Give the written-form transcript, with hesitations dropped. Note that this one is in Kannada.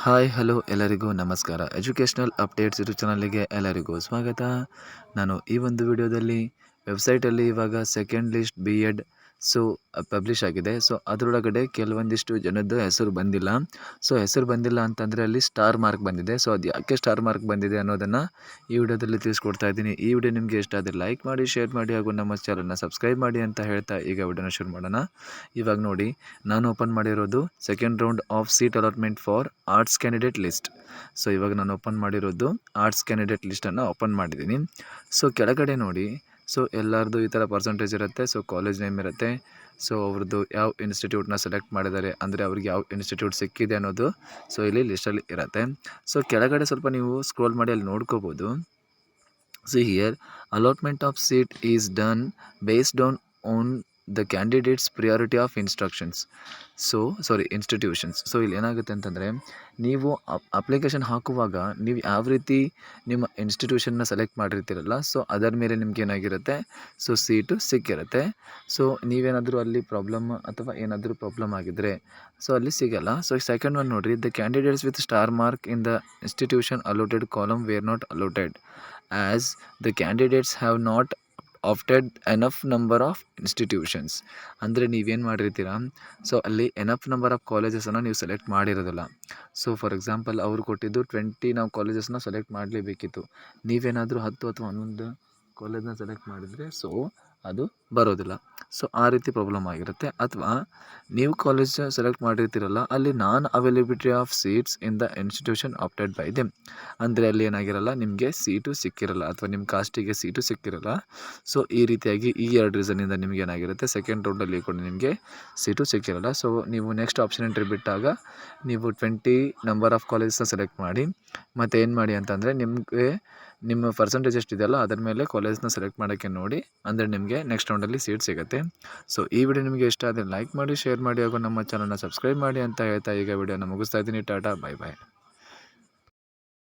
ಹಾಯ್ ಹಲೋ ಎಲ್ಲರಿಗೂ ನಮಸ್ಕಾರ. ಎಜುಕೇಷ್ನಲ್ ಅಪ್ಡೇಟ್ಸ್ ಯೂಟ್ಯೂಬ್ ಚಾನಲ್ಗೆ ಎಲ್ಲರಿಗೂ ಸ್ವಾಗತ. ನಾನು ಈ ಒಂದು ವಿಡಿಯೋದಲ್ಲಿ ವೆಬ್ಸೈಟಲ್ಲಿ ಇವಾಗ second list B Ed publish ಆಗಿದೆ. ಅದರೊಳಗಡೆ ಕೆಲವೊಂದಿಷ್ಟು ಜನದ್ದು ಹೆಸರು ಬಂದಿಲ್ಲ. ಹೆಸರು ಬಂದಿಲ್ಲ ಅಂತಂದರೆ ಅಲ್ಲಿ ಸ್ಟಾರ್ ಮಾರ್ಕ್ ಬಂದಿದೆ. ಅದು ಯಾಕೆ ಸ್ಟಾರ್ ಮಾರ್ಕ್ ಬಂದಿದೆ ಅನ್ನೋದನ್ನು ಈ ವಿಡಿಯೋದಲ್ಲಿ ತಿಳಿಸ್ಕೊಡ್ತಾ ಇದ್ದೀನಿ. ಈ ವಿಡಿಯೋ ನಿಮಗೆ ಇಷ್ಟ ಆದರೆ ಲೈಕ್ ಮಾಡಿ, ಶೇರ್ ಮಾಡಿ ಹಾಗೂ ನಮ್ಮ ಚಾನಲ್ನ ಸಬ್ಸ್ಕ್ರೈಬ್ ಮಾಡಿ ಅಂತ ಹೇಳ್ತಾ ಈಗ ವಿಡಿಯೋನ ಶುರು ಮಾಡೋಣ. ಇವಾಗ ನೋಡಿ, ನಾನು ಓಪನ್ ಮಾಡಿರೋದು second round of seat allotment for arts candidate list. ಇವಾಗ ನಾನು ಓಪನ್ ಮಾಡಿರೋದು ಆರ್ಟ್ಸ್ ಕ್ಯಾಂಡಿಡೇಟ್ ಲಿಸ್ಟನ್ನು ಓಪನ್ ಮಾಡಿದ್ದೀನಿ. ಕೆಳಗಡೆ ನೋಡಿ, ಎಲ್ಲರದು ಈ ಥರ ಪರ್ಸೆಂಟೇಜ್ ಇರುತ್ತೆ. ಕಾಲೇಜ್ ನೇಮ್ ಇರುತ್ತೆ. ಅವ್ರದ್ದು ಯಾವ ಇನ್ಸ್ಟಿಟ್ಯೂಟ್ನ ಸೆಲೆಕ್ಟ್ ಮಾಡಿದ್ದಾರೆ, ಅಂದರೆ ಅವ್ರಿಗೆ ಯಾವ ಇನ್ಸ್ಟಿಟ್ಯೂಟ್ ಸಿಕ್ಕಿದೆ ಅನ್ನೋದು ಇಲ್ಲಿ ಲಿಸ್ಟಲ್ಲಿ ಇರುತ್ತೆ. ಕೆಳಗಡೆ ಸ್ವಲ್ಪ ನೀವು ಸ್ಕ್ರೋಲ್ ಮಾಡಿ ಅಲ್ಲಿ ನೋಡ್ಕೋಬೋದು. Here allotment of seat is done based on the candidates priority of institutions. ಇಲ್ಲಿ ಏನಾಗುತ್ತೆ ಅಂತಂದರೆ, ನೀವು ಅಪ್ಲಿಕೇಶನ್ ಹಾಕುವಾಗ ನೀವು ಯಾವ ರೀತಿ ನಿಮ್ಮ ಇನ್ಸ್ಟಿಟ್ಯೂಷನ್ನ ಸೆಲೆಕ್ಟ್ ಮಾಡಿರ್ತೀರಲ್ಲ, ಅದರ ಮೇಲೆ ನಿಮ್ಗೆ ಏನಾಗಿರುತ್ತೆ, ಸೀಟು ಸಿಕ್ಕಿರುತ್ತೆ. ನೀವೇನಾದರೂ ಅಲ್ಲಿ ಪ್ರಾಬ್ಲಮ್ ಆಗಿದ್ದರೆ ಅಲ್ಲಿ ಸಿಗಲ್ಲ. ಸೆಕೆಂಡ್ ಒನ್ ನೋಡಿರಿ, the candidates with star mark in the institution allotted column wear not allotted as the candidates have not opted enough number of institutions. ಅಂದರೆ ನೀವೇನು ಮಾಡಿರ್ತೀರಾ, ಅಲ್ಲಿ ಎನಫ್ ನಂಬರ್ ಆಫ್ ಕಾಲೇಜಸನ್ನು ನೀವು ಸೆಲೆಕ್ಟ್ ಮಾಡಿರೋದಿಲ್ಲ. ಫಾರ್ ಎಕ್ಸಾಂಪಲ್ ಅವ್ರು ಕೊಟ್ಟಿದ್ದು 20 ನಾವು ಕಾಲೇಜಸ್ನ ಸೆಲೆಕ್ಟ್ ಮಾಡಲೇಬೇಕಿತ್ತು. ನೀವೇನಾದರೂ 10 ಅಥವಾ 11 ಕಾಲೇಜನ್ನ ಸೆಲೆಕ್ಟ್ ಮಾಡಿದರೆ ಅದು ಬರೋದಿಲ್ಲ. ಆ ರೀತಿ ಪ್ರಾಬ್ಲಮ್ ಆಗಿರುತ್ತೆ. ಅಥವಾ ನೀವು ಕಾಲೇಜ್ ಸೆಲೆಕ್ಟ್ ಮಾಡಿರ್ತೀರಲ್ಲ, ಅಲ್ಲಿ non availability of seats in the institution opted by them. ಅಂದರೆ ಅಲ್ಲಿ ಏನಾಗಿರಲ್ಲ, ನಿಮಗೆ ಸೀಟು ಸಿಕ್ಕಿರಲ್ಲ ಅಥವಾ ನಿಮ್ಮ ಕಾಸ್ಟಿಗೆ ಸೀಟು ಸಿಕ್ಕಿರಲ್ಲ. ಈ ರೀತಿಯಾಗಿ ಈ 2 ರೀಸನ್ನಿಂದ ನಿಮಗೆ ಏನಾಗಿರುತ್ತೆ, ಸೆಕೆಂಡ್ ರೌಂಡಲ್ಲಿ ಕೂಡ ನಿಮಗೆ ಸೀಟು ಸಿಕ್ಕಿರಲ್ಲ. ನೀವು ನೆಕ್ಸ್ಟ್ ಆಪ್ಷನ್ ಎಂಟ್ರಿ ಬಿಟ್ಟಾಗ ನೀವು 20 ನಂಬರ್ ಆಫ್ ಕಾಲೇಜಸ್ನ ಸೆಲೆಕ್ಟ್ ಮಾಡಿ, ಮತ್ತು ಏನು ಮಾಡಿ ಅಂತಂದರೆ ನಿಮಗೆ ನಿಮ್ಮ ಪರ್ಸೆಂಟೇಜ್ ಎಷ್ಟಿದೆಯಲ್ಲ ಅದರ ಮೇಲೆ ಕಾಲೇಜ್ನ ಸೆಲೆಕ್ಟ್ ಮಾಡೋಕ್ಕೆ ನೋಡಿ, ಅಂದರೆ ನಿಮಗೆ ನೆಕ್ಸ್ಟ್ ರೌಂಡಲ್ಲಿ ಸೀಟ್ ಸಿಗುತ್ತೆ. ಈ ವಿಡಿಯೋ ನಿಮಗೆ ಇಷ್ಟ ಆದರೆ ಲೈಕ್ ಮಾಡಿ, ಶೇರ್ ಮಾಡಿ ಹಾಗೂ ನಮ್ಮ ಚಾನಲ್ನ ಸಬ್ಸ್ಕ್ರೈಬ್ ಮಾಡಿ ಅಂತ ಹೇಳ್ತಾ ಈಗ ವಿಡಿಯೋನ ಮುಗಿಸ್ತಾ ಇದ್ದೀನಿ. ಟಾಟಾ, ಬೈ ಬಾಯ್.